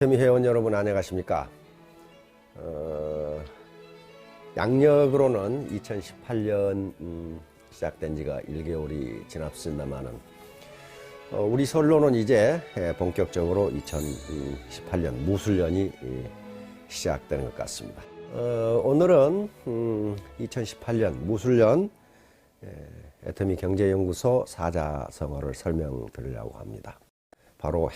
회원 여러분 안녕하십니까? 양력으로는 2018년 시작된 지가 1개월이 지났습니다만은 우리 설로는 이제 본격적으로 2018년 무술년이 시작되는 것 같습니다. 오늘은 2018년 무술년 애터미 경제연구소 사자성어를 설명드리려고 합니다. 바로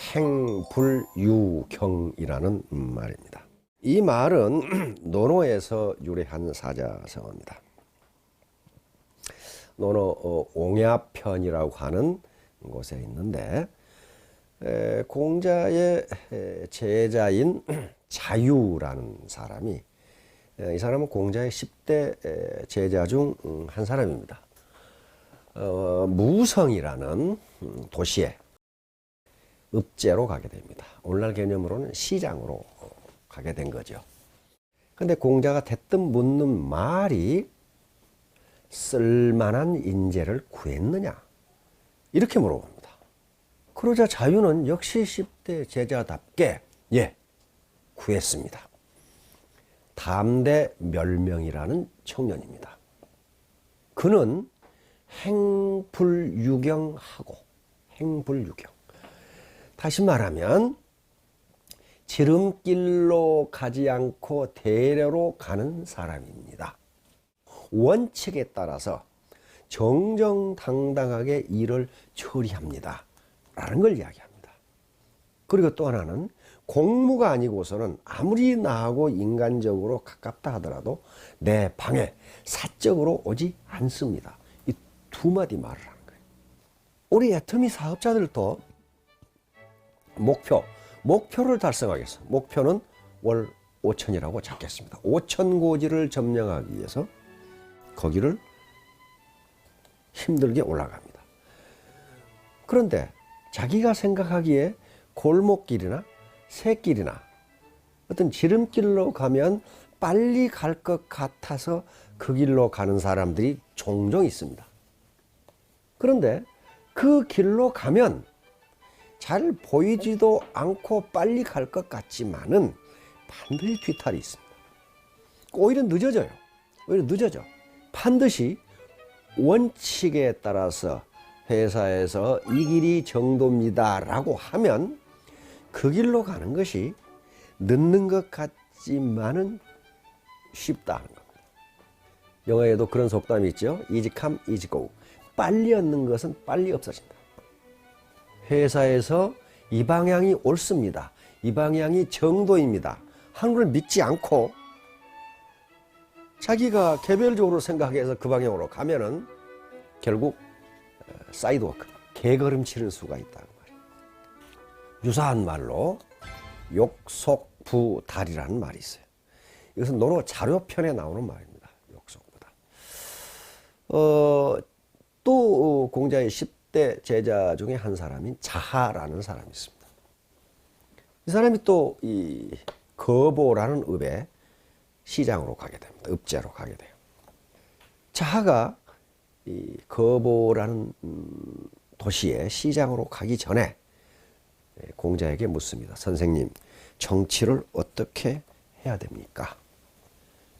행불유경이라는 말입니다. 이 말은 논어에서 유래한 사자성어입니다. 논어 옹야편이라고 하는 곳에 있는데 공자의 제자인 자유라는 사람이 이 사람은 공자의 10대 제자 중 한 사람입니다. 무성이라는 도시에 읍제로 가게 됩니다. 오늘날 개념으로는 시장으로 가게 된 거죠. 근데 공자가 대뜸 묻는 말이 쓸만한 인재를 구했느냐? 이렇게 물어봅니다. 그러자 자유는 역시 10대 제자답게 구했습니다. 담대 멸명이라는 청년입니다. 그는 행불유경하고 행불유경. 다시 말하면 지름길로 가지 않고 대려로 가는 사람입니다. 원칙에 따라서 정정당당하게 일을 처리합니다. 라는 걸 이야기합니다. 그리고 또 하나는 공무가 아니고서는 아무리 나하고 인간적으로 가깝다 하더라도 내 방에 사적으로 오지 않습니다. 이 두 마디 말을 하는 거예요. 우리 애터미 사업자들도 목표를 달성하겠어. 목표는 월 5천이라고 잡겠습니다. 5천 고지를 점령하기 위해서 거기를 힘들게 올라갑니다. 그런데 자기가 생각하기에 골목길이나 새길이나 어떤 지름길로 가면 빨리 갈 것 같아서 그 길로 가는 사람들이 종종 있습니다. 그런데 그 길로 가면 잘 보이지도 않고 빨리 갈 것 같지만은 반드시 뒤탈이 있습니다. 오히려 늦어져요. 반드시 원칙에 따라서 회사에서 이 길이 정도입니다 라고 하면 그 길로 가는 것이 늦는 것 같지만은 쉽다 하는 겁니다. 영어에도 그런 속담이 있죠. Easy come, easy go. 빨리 얻는 것은 빨리 없어진다. 회사에서 이 방향이 옳습니다. 이 방향이 정도입니다. 하는 걸 믿지 않고 자기가 개별적으로 생각해서 그 방향으로 가면은 결국 사이드워크, 개걸음치는 수가 있다는 말이에요. 유사한 말로 욕속부달이라는 말이 있어요. 이것은 논어 자료편에 나오는 말입니다. 욕속부달. 또 공자의 10대 제자 중에 한 사람인 자하라는 사람이 있습니다. 이 사람이 또 이 거보라는 읍에 시장으로 가게 됩니다. 읍제로 가게 돼요. 자하가 이 거보라는 도시에 시장으로 가기 전에 공자에게 묻습니다. 선생님, 정치를 어떻게 해야 됩니까?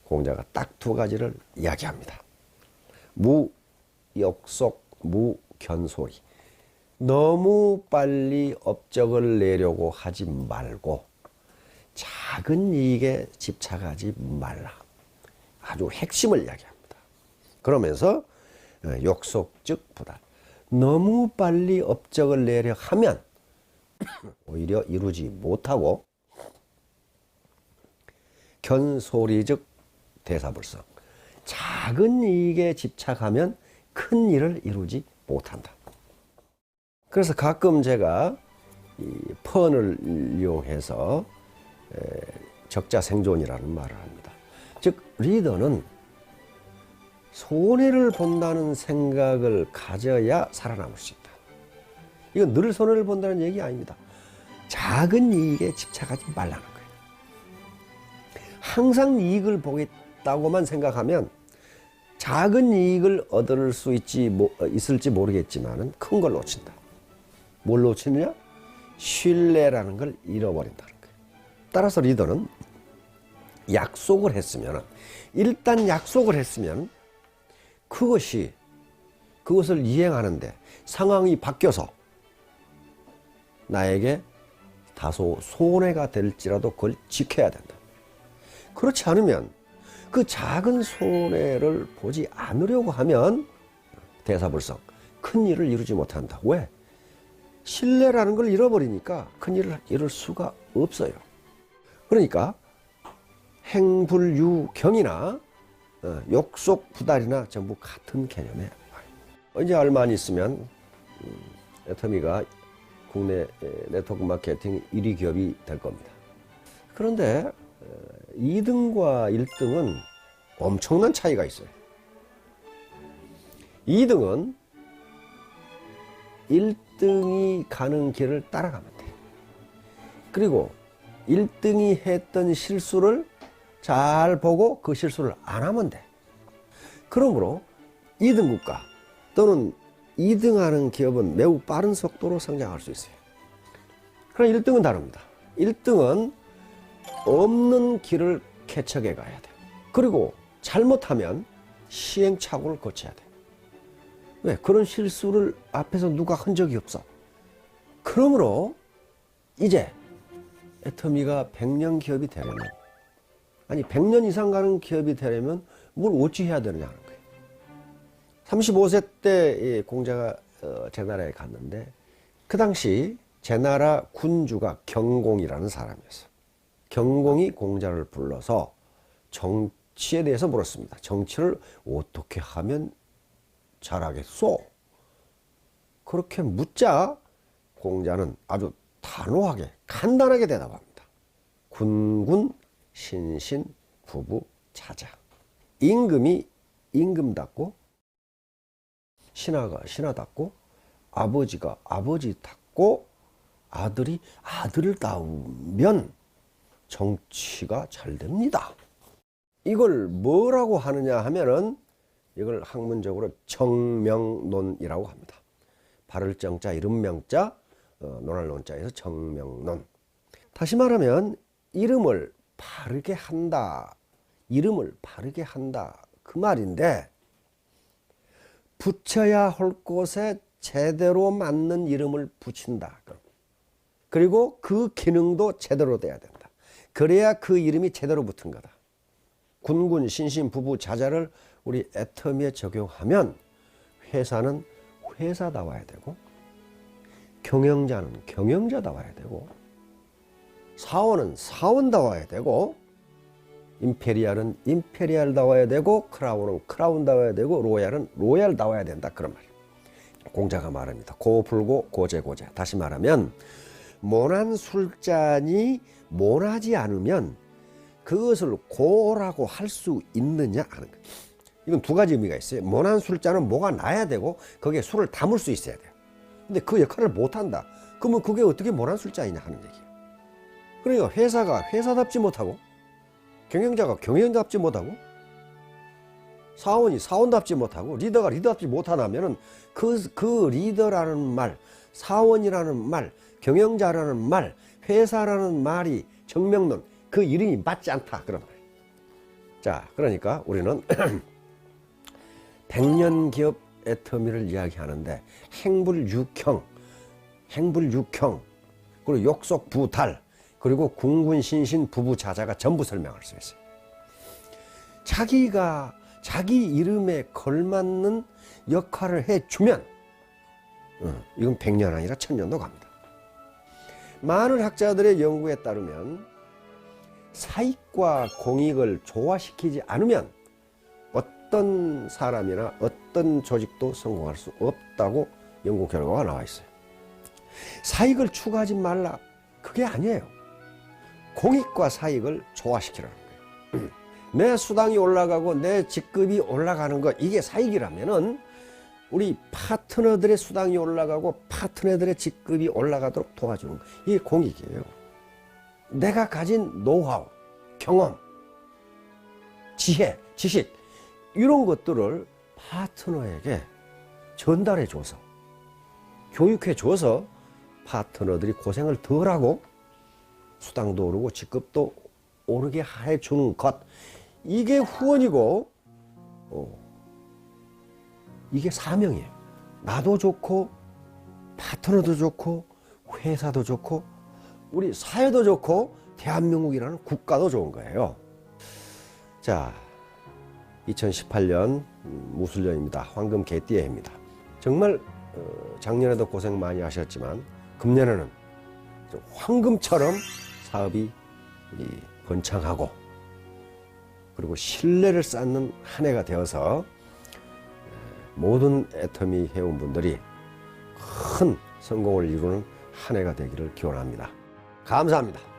공자가 딱 두 가지를 이야기합니다. 무역속, 무견소리. 너무 빨리 업적을 내려고 하지 말고 작은 이익에 집착하지 말라. 아주 핵심을 이야기합니다. 그러면서 욕속즉 부달. 너무 빨리 업적을 내려 하면 오히려 이루지 못하고 견소리즉 대사불성. 작은 이익에 집착하면 큰 일을 이루지 못한다. 그래서 가끔 제가 이 펀을 이용해서 적자생존이라는 말을 합니다. 즉 리더는 손해를 본다는 생각을 가져야 살아남을 수 있다. 이건 늘 손해를 본다는 얘기 아닙니다. 작은 이익에 집착하지 말라는 거예요. 항상 이익을 보겠다고만 생각하면 작은 이익을 얻을 수 있을지 모르겠지만 큰 걸 놓친다. 뭘 놓치느냐? 신뢰라는 걸 잃어버린다는 거예요. 따라서 리더는 약속을 했으면, 일단 약속을 했으면 그것을 이행하는데 상황이 바뀌어서 나에게 다소 손해가 될지라도 그걸 지켜야 된다. 그렇지 않으면 그 작은 손해를 보지 않으려고 하면 대사불성, 큰 일을 이루지 못한다. 왜? 신뢰라는 걸 잃어버리니까 큰 일을 이룰 수가 없어요. 그러니까 행불유경이나 욕속부달이나 전부 같은 개념에 이제 얼마 안 있으면 애터미가 국내 네트워크 마케팅 1위 기업이 될 겁니다. 그런데 2등과 1등은 엄청난 차이가 있어요. 2등은 1등이 가는 길을 따라가면 돼. 그리고 1등이 했던 실수를 잘 보고 그 실수를 안 하면 돼. 그러므로 2등 국가 또는 2등 하는 기업은 매우 빠른 속도로 성장할 수 있어요. 그럼 1등은 다릅니다. 1등은 없는 길을 개척해 가야 돼. 그리고 잘못하면 시행착오를 거쳐야 돼. 왜? 그런 실수를 앞에서 누가 한 적이 없어. 그러므로 이제 애터미가 100년 기업이 되려면, 아니 100년 이상 가는 기업이 되려면 뭘 어찌 해야 되느냐 하는 거예요. 35세 때 공자가 제 나라에 갔는데 그 당시 제 나라 군주가 경공이라는 사람이었어요. 경공이 공자를 불러서 정치에 대해서 물었습니다. 정치를 어떻게 하면 잘하겠소? 그렇게 묻자 공자는 아주 단호하게 간단하게 대답합니다. 군군 신신 부부 자자. 임금이 임금답고 신하가 신하답고 아버지가 아버지답고 아들이 아들다우면 정치가 잘 됩니다. 이걸 뭐라고 하느냐 하면은 이걸 학문적으로 정명론이라고 합니다. 바를 정자, 이름 명자, 논할 논자에서 정명론. 다시 말하면 이름을 바르게 한다. 이름을 바르게 한다. 그 말인데 붙여야 할 곳에 제대로 맞는 이름을 붙인다. 그리고 그 기능도 제대로 돼야 된다. 그래야 그 이름이 제대로 붙은 거다. 군군 신신 부부 자자를 우리 애터미에 적용하면 회사는 회사다워야 되고 경영자는 경영자다워야 되고 사원은 사원다워야 되고 임페리얼은 임페리얼다워야 되고 크라운은 크라운다워야 되고 로얄은 로얄다워야 된다. 그런 말이에요. 공자가 말합니다. 고불고 고제고제. 다시 말하면 모난 술잔이 모나지 않으면 그것을 고라고 할 수 있느냐 하는 거예요. 이건 두 가지 의미가 있어요. 모난 술잔은 뭐가 나야 되고 거기에 술을 담을 수 있어야 돼요. 근데 그 역할을 못한다. 그러면 그게 어떻게 모난 술잔이냐 하는 얘기예요. 그러니까 회사가 회사답지 못하고 경영자가 경영자답지 못하고 사원이 사원답지 못하고 리더가 리더답지 못하다면은 그 리더라는 말, 사원이라는 말, 경영자라는 말, 회사라는 말이 정명론 그 이름이 맞지 않다. 그런 말이에요. 자, 그러니까 우리는 100년 기업 애터미를 이야기하는데 행불육형, 그리고 욕속부달, 그리고 군군신신 부부자자가 전부 설명할 수 있어요. 자기가 자기 이름에 걸맞는 역할을 해주면 이건 100년 아니라 1000년도 갑니다. 많은 학자들의 연구에 따르면 사익과 공익을 조화시키지 않으면 어떤 사람이나 어떤 조직도 성공할 수 없다고 연구 결과가 나와 있어요. 사익을 추구하지 말라. 그게 아니에요. 공익과 사익을 조화시키라는 거예요. 내 수당이 올라가고 내 직급이 올라가는 것, 이게 사익이라면은 우리 파트너들의 수당이 올라가고 파트너들의 직급이 올라가도록 도와주는 것, 이게 공익이에요. 내가 가진 노하우, 경험, 지혜, 지식 이런 것들을 파트너에게 전달해 줘서 교육해 줘서 파트너들이 고생을 덜하고 수당도 오르고 직급도 오르게 해주는 것, 이게 후원이고 이게 사명이에요. 나도 좋고 파트너도 좋고 회사도 좋고 우리 사회도 좋고 대한민국이라는 국가도 좋은 거예요. 자, 2018년 무술년입니다. 황금 개띠의 해입니다. 정말 작년에도 고생 많이 하셨지만 금년에는 황금처럼 사업이 번창하고 그리고 신뢰를 쌓는 한 해가 되어서 모든 애터미 회원분들이 큰 성공을 이루는 한 해가 되기를 기원합니다. 감사합니다.